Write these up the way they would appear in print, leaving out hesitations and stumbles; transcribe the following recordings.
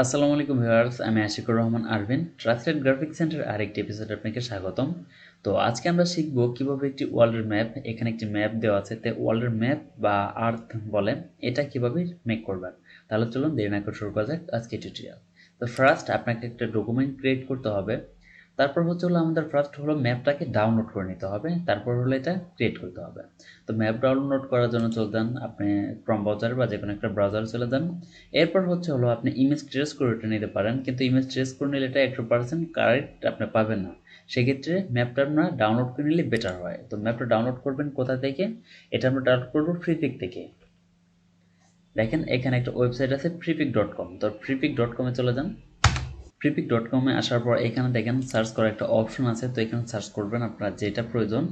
আসসালামু আলাইকুম ভিউয়ার্স, আমি Ashikur Rahman Arvin. Trusted graphic centre আরেকটি এপিসোডে আপনাকে স্বাগতম। তো আজকে আমরা শিখব কিভাবে একটি ওয়ার্ল্ডের ম্যাপ, এখানে একটি ম্যাপ দেওয়া আছে, তে ওয়ার্ল্ডের ম্যাপ বা আর্থ বলেন, এটা কিভাবে মেক করবেন। তাহলে চলুন দেরি না করে শুরু করা যাক আজকে টিউটোরিয়াল। তো ফার্স্ট আপনাকে একটা ডকুমেন্ট ক্রিয়েট করতে হবে। তারপর হলো আমাদের ফার্স্ট হলো ম্যাপটাকে ডাউনলোড করে নিতে হবে, তারপর হলো এটা ক্রিয়েট করতে হবে। তো ম্যাপ ডাউনলোড করার জন্য চলতেন আপনি ক্রোম ব্রাউজারে বা যে কোনো একটা ব্রাউজারে চলে যান। এরপর হলো আপনি ইমেজ ট্রেস করে এটা নিতে পারেন, কিন্তু ইমেজ ট্রেস করে নিলে এটা 100% কারেক্ট আপনি পাবেন না। সেক্ষেত্রে ম্যাপটা আপনার ডাউনলোড করে নিলে বেটার হয়। তো ম্যাপটা ডাউনলোড করবেন কোথা থেকে? এটা আমরা ডাউনলোড করবো ফ্রিপিক থেকে। দেখেন এখানে একটা ওয়েবসাইট আছে freepik.com। তো freepik.com চলে যান। freepik.com আসার পর এখানে দেখেন সার্চ করার একটা অপশন আছে। তো এখানে সার্চ করবেন আপনার যেটা প্রয়োজন।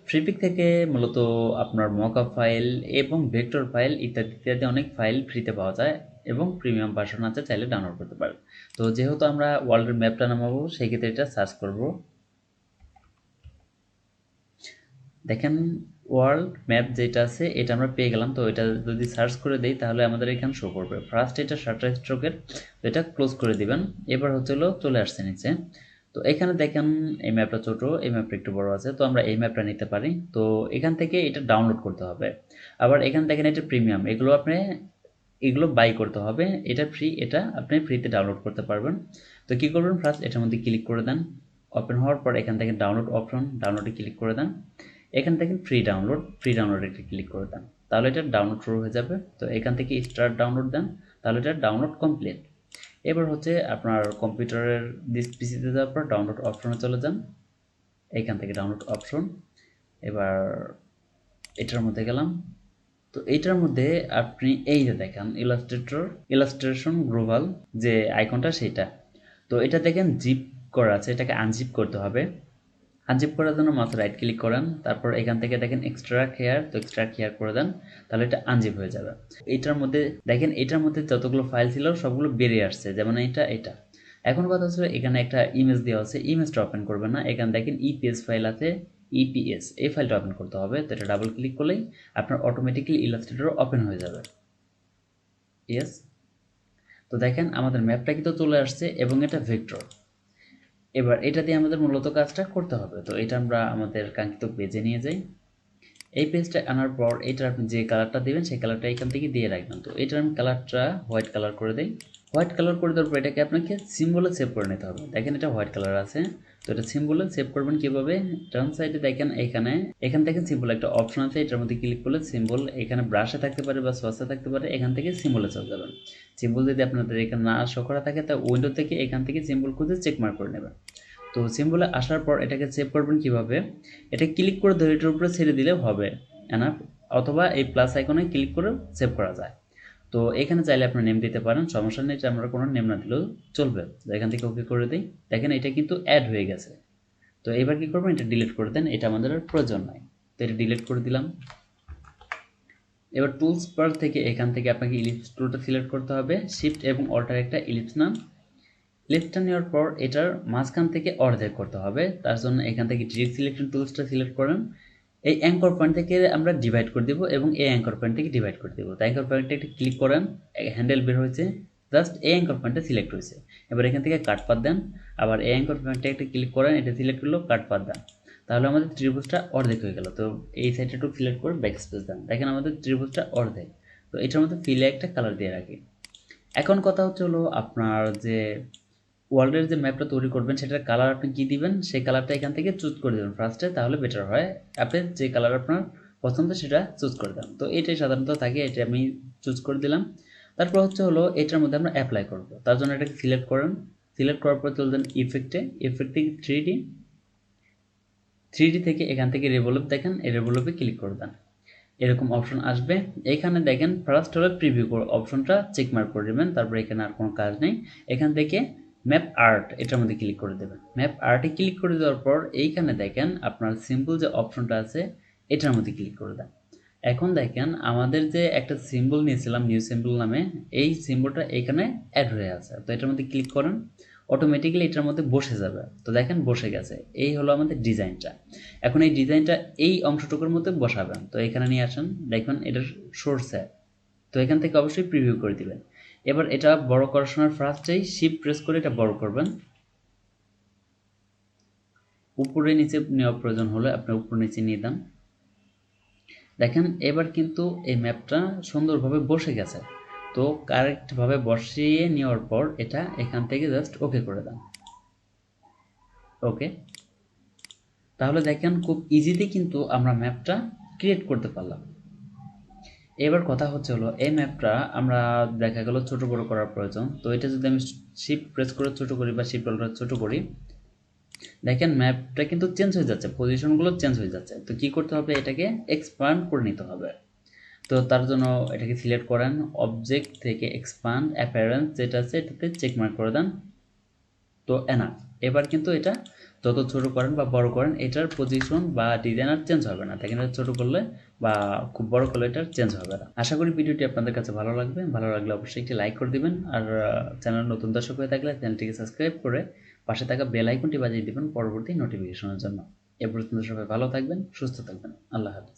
ফ্রিপিক থেকে মূলত আপনার মকআপ ফাইল এবং ভেক্টর ফাইল ইত্যাদি ইত্যাদি অনেক ফাইল ফ্রিতে পাওয়া যায় এবং প্রিমিয়াম ভার্সন আছে, চাইলে ডাউনলোড করতে পারেন। তো যেহেতু আমরা ওয়ার্ল্ডের ম্যাপটা নামাবো, সেই ক্ষেত্রে এটা সার্চ করব। দেখেন ওয়ার্ল্ড ম্যাপ যেটা আছে এটা আমরা পেয়ে গেলাম। তো এটা যদি সার্চ করে দেই তাহলে আমাদের এখানে শো করবে। ফার্স্ট এটা শাটার স্ট্রোকের, তো এটা ক্লোজ করে দিবেন। এবার চলে আসছে নিচে। তো এখানে দেখেন এই ম্যাপটা ছোট, এই ম্যাপটা একটু বড় আছে। তো আমরা এই ম্যাপটা নিতে পারি। তো এখান থেকে এটা ডাউনলোড করতে হবে। আবার এখানে দেখেন এটা প্রিমিয়াম, এগুলো বাই করতে হবে। এটা ফ্রি, এটা আপনি ফ্রিতে ডাউনলোড করতে পারবেন। তো কি করবেন, ফার্স্ট এটার মধ্যে ক্লিক করে দেন। ওপেন হওয়ার পর এখান থেকে ডাউনলোড অপশন, ডাউনলোডে ক্লিক করে দেন। এখান থেকে ফ্রি ডাউনলোড একটা ক্লিক করে দেন, তাহলে এটা ডাউনলোড শুরু হয়ে যাবে। তো এখান থেকে স্টার্ট ডাউনলোড দেন, তাহলে এটা ডাউনলোড কমপ্লিট। এবার আপনার কম্পিউটারের পিসিতে যাওয়ার পর ডাউনলোড অপশনে চলে যান। এইখান থেকে ডাউনলোড অপশন, এবার এটার মধ্যে গেলাম। তো এইটার মধ্যে আপনি এই যে দেখেন ইলাস্ট্রেশন গ্লোবাল যে আইকনটা সেটা। তো এটা দেখেন জিপ করা আছে, এটাকে আনজিপ করতে হবে। আনজিপ করার জন্য মাত্র রাইট ক্লিক করেন, তারপর এখান থেকে দেখেন এক্সট্রাক্ট হেয়ার, তো এক্সট্রাক্ট হেয়ার করে দেন, তাহলে এটা আনজিপ হয়ে যাবে। এটার মধ্যে দেখেন এটার মধ্যে যতগুলো ফাইল ছিল সবগুলো বেরিয়ে আসছে, যেমন এটা। এখন কথা হচ্ছে এখানে একটা ইমেজ দেওয়া আছে, ইমেজটা ওপেন করবেন না। এখানে দেখেন ইপিএস ফাইল আছে, ইপিএস এই ফাইলটা ওপেন করতে হবে। তো এটা ডাবল ক্লিক করলেই আপনার অটোমেটিক্যালি ইলাস্ট্রেটর ওপেন হয়ে যাবে। ইয়েস। তো দেখেন আমাদের ম্যাপটা কিন্তু চলে আসছে এবং এটা ভেক্টর। এবার এটা দিয়ে আমাদের মূলত কাজটা করতে হবে। তো এটা আমরা আমাদের কাঙ্ক্ষিত পেজে নিয়ে যাই। এই পেজটা আনার পর এটা আপনি যে কালারটা দেবেন সেই কালারটা এখান থেকে দিয়ে রাখবেন। তো এটার আমি কালারটা হোয়াইট কালার করে দিই। হোয়াইট কালার করে দেওয়ার পর এটাকে আপনাকে সিম্বলে সেভ করে নিতে হবে। দেখেন এটা হোয়াইট কালার আছে। তো এটা সিম্বলে সেভ করবেন কিভাবে? ডান সাইডে দেখেন এখান থেকে সিম্বল একটা অপশন আছে, এটার মধ্যে ক্লিক করলে সিম্বল এখানে ব্রাশে থাকতে পারে বা সসে থাকতে পারে, এখান থেকে সিম্বলে চলে যাবেন। সিম্বল যদি আপনাদের এখানে না শো করা থাকে তা উইন্ডো থেকে এখান থেকে সিম্বল খুঁজে চেক মার্ক করে নেবেন। তো সিম্বলে আসার পর এটাকে সেভ করবেন কিভাবে? এটা ক্লিক করে ধরে এটার উপরে ছেড়ে দিলে হবে এনাফ, অথবা এই প্লাস আইকনে ক্লিক করে সেভ করা যায়। তো এখানে চাইলে আপনি নেম দিতে পারেন, সমস্যা নেই। আমরা কোনো নেম না দিলেও চলবে। তো এখান থেকে ওকে করে দিই। দেখেন এটা কিন্তু অ্যাড হয়ে গেছে। তো এবার কি করবেন, এটা ডিলিট করে দেন, এটা আমাদের আর প্রয়োজন নাই। তো এটা ডিলিট করে দিলাম। এবার টুলস বার থেকে এখান থেকে আপনাকে ইলিপস টুলটা সিলেক্ট করতে হবে। শিফট এবং অল্টার একটা ইলিপস নাম, লিস্টটা নেওয়ার পর এটার মাঝখান থেকে অর্ধেক করতে হবে। তার জন্য এখান থেকে ডিরেক্ট সিলেকশন টুলসটা সিলেক্ট করেন। এই অ্যাঙ্কর পয়েন্ট থেকে আমরা ডিভাইড করে দেবো এবং এই অ্যাঙ্কর পয়েন্ট থেকে ডিভাইড করে দেবো। তো অ্যাঙ্কর পয়েন্টে একটা ক্লিক করেন, হ্যান্ডেল বের হয়েছে, জাস্ট এই অ্যাঙ্কর পয়েন্টটা সিলেক্ট হয়েছে। এবার এখান থেকে কাট পাত দেন, আবার এই অ্যাঙ্কর পয়েন্টে একটা ক্লিক করেন, এটা সিলেক্ট করলো, কাট পাত দেন, তাহলে আমাদের ত্রিভুজটা অর্ধেক হয়ে গেল। তো এই সাইডটা একটু সিলেক্ট করে ব্যাক স্পেস দেন, দেখেন আমাদের ত্রিভুজটা অর্ধেক। তো এটার মধ্যে ফিলে একটা কালার দিয়ে রাখি। এখন কথা হলো আপনার যে ওয়ার্ল্ডের যে ম্যাপটা তৈরি করবেন সেটার কালার আপনি কি দিবেন, সেই কালারটা এখান থেকে চুজ করে দেবেন ফার্স্টে, তাহলে বেটার হয়। আপনি যে কালার আপনার পছন্দ সেটা চুজ করে দেন। তো এটাই সাধারণত থাকে, এটা আমি চুজ করে দিলাম। তারপর এটার মধ্যে আমরা অ্যাপ্লাই করব। তার জন্য এটাকে সিলেক্ট করেন, সিলেক্ট করার পর চলে যান ইফেক্ট থেকে থ্রি ডি থেকে এখান থেকে রেভলিউট, দেখেন এই রেভলিউটে ক্লিক করে দেন, এরকম অপশন আসবে। এখানে দেখেন ফার্স্ট হলো প্রিভিউ অপশনটা চেক মার্ক করে দেবেন, তারপর এখানে আর কোনো কাজ নেই। এখান থেকে ম্যাপ আর্ট এটার মধ্যে ক্লিক করে দেবেন। ম্যাপ আর্টে ক্লিক করে দেওয়ার পর এইখানে দেখেন আপনার সিম্বল যে অপশনটা আছে এটার মধ্যে ক্লিক করে দেন। এখন দেখেন আমাদের যে একটা সিম্বল নিয়েছিলাম নিউ সিম্বল নামে, এই সিম্বলটা এখানে অ্যাড হয়ে আছে। তো এটার মধ্যে ক্লিক করেন, অটোমেটিক্যালি এটার মধ্যে বসে যাবে। তো দেখেন বসে গেছে, এই হলো আমাদের ডিজাইনটা। এখন এই ডিজাইনটা এই অংশটুকুর মধ্যে বসাবেন। তো এখানে নিয়ে আসেন, দেখবেন এটার সোর্স অ্যাড। তো এখান থেকে অবশ্যই প্রিভিউ করে দিবেন। এবার এটা বড় করার সময় ফার্স্টেই শিফট প্রেস করে এটা বড় করবেন। উপরে নিচে নেওয়ার প্রয়োজন হলে আপনি উপর নিচে নিয়ে দেন। দেখেন এবার কিন্তু এই ম্যাপটা সুন্দরভাবে বসে গেছে। তো কারেক্টভাবে বসিয়ে নেওয়ার পর এটা এখান থেকে জাস্ট ওকে করে দেন। ওকে, তাহলে দেখেন খুব ইজিলি কিন্তু আমরা ম্যাপটা ক্রিয়েট করতে পারলাম। এবার কথা হচ্ছে হলো এই ম্যাপটা আমরা দেখা গেল ছোট বড় করার প্রয়োজন। তো এটা যদি আমি শিফট প্রেস করে ছোট করি বা শিফট হোল্ডার ছোট করি, দেখেন ম্যাপটা কিন্তু চেঞ্জ হয়ে যাচ্ছে, পজিশনগুলো চেঞ্জ হয়ে যাচ্ছে। তো কি করতে হবে, এটাকে এক্সপ্যান্ড করে নিতে হবে। তো তার জন্য এটাকে সিলেক্ট করেন, অবজেক্ট থেকে এক্সপ্যান্ড অ্যাপিয়ারেন্স যেটা আছে এটাতে চেক মার্ক করে দেন। তো এনাফ। এবার কিন্তু এটা যত ছোট করেন বা বড় করেন এটার পজিশন বা ডিজাইন আর চেঞ্জ হবে না। দেখেন এটা ছোট করলে বা খুব বড় করলে এটার চেঞ্জ হবে না। আশা করি ভিডিওটি আপনাদের কাছে ভালো লাগবে। ভালো লাগলে অবশ্যই একটি লাইক করে দিবেন, আর চ্যানেল নতুন দর্শক হয়ে থাকলে চ্যানেলটিকে সাবস্ক্রাইব করে পাশে থাকা বেল আইকনটি বাজিয়ে দিবেন পরবর্তী নোটিফিকেশনের জন্য। এ পর্যন্ত সবাই ভালো থাকবেন, সুস্থ থাকবেন। আল্লাহ হাফেজ।